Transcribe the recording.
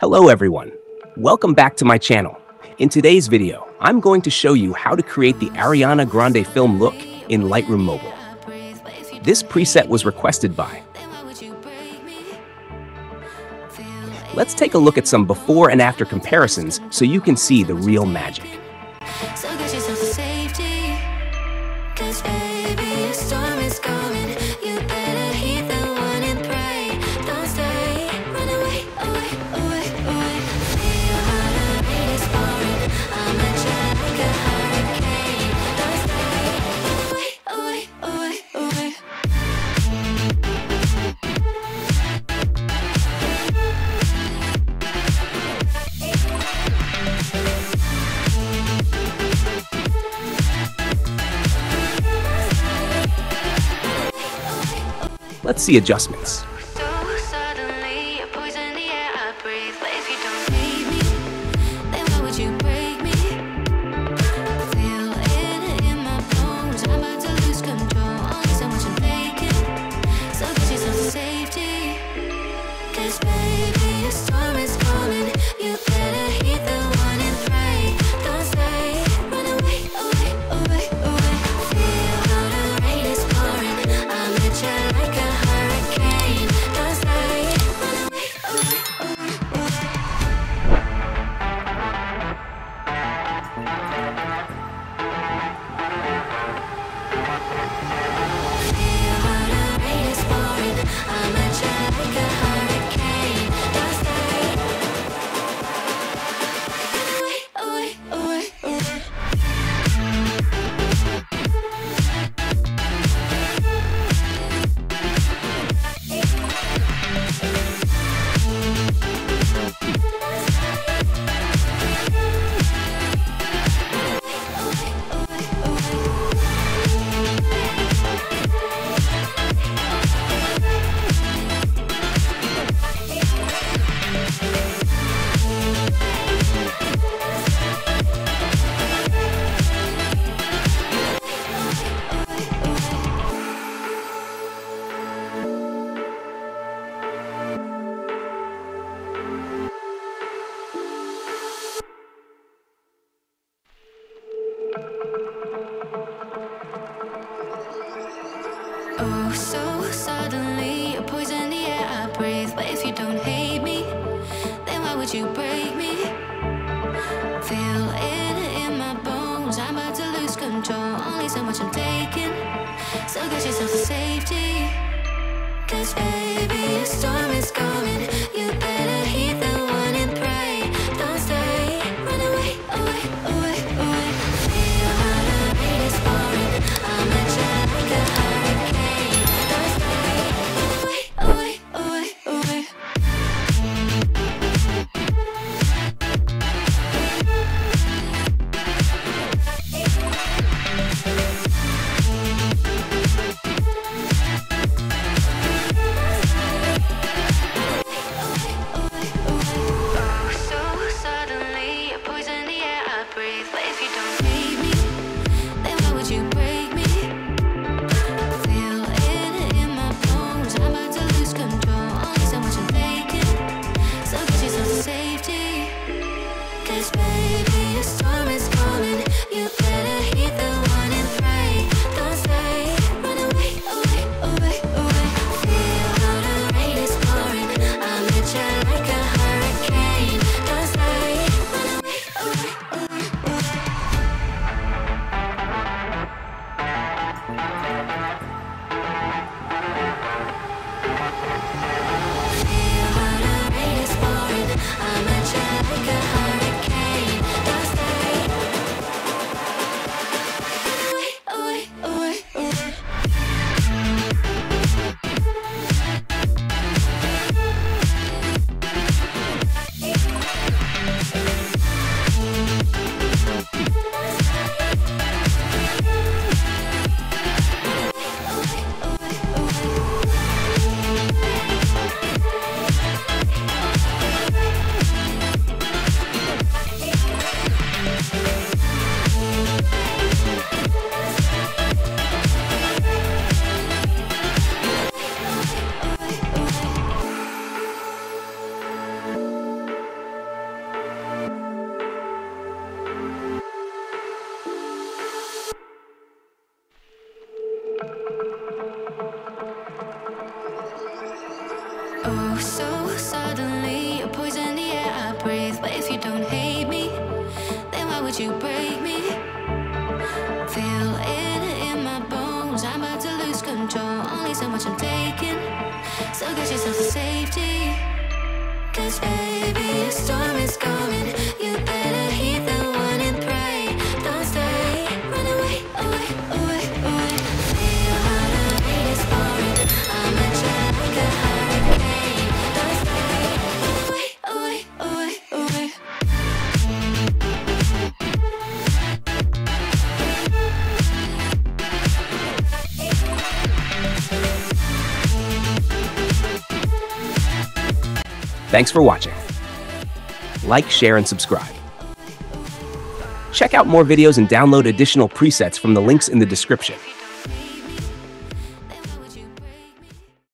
Hello everyone, welcome back to my channel. In today's video, I'm going to show you how to create the Ariana Grande film look in Lightroom Mobile. This preset was requested by. Let's take a look at some before and after comparisons so you can see the real magic. Let's see adjustments. Oh, so suddenly you poison the air I breathe. But if you don't hate me, then why would you break me? Feel it in my bones, I'm about to lose control. Only so much I'm taking, so get yourself to safety. 'Cause baby, a storm is coming. You better heed the warning, pray. Don't stay, run away, away, away, away. Feel how the rain is pouring. I'm at you like a hurricane. Don't stay, away, away, away, away. storm is coming. You better heed the warning, pray. Don't stay, run away, away, away, away. Feel your heart rate is pouring. I'm at you like a hurricane. Don't stay, away, away, away, away. Thanks for watching. Like, share, and subscribe. Check out more videos and download additional presets from the links in the description.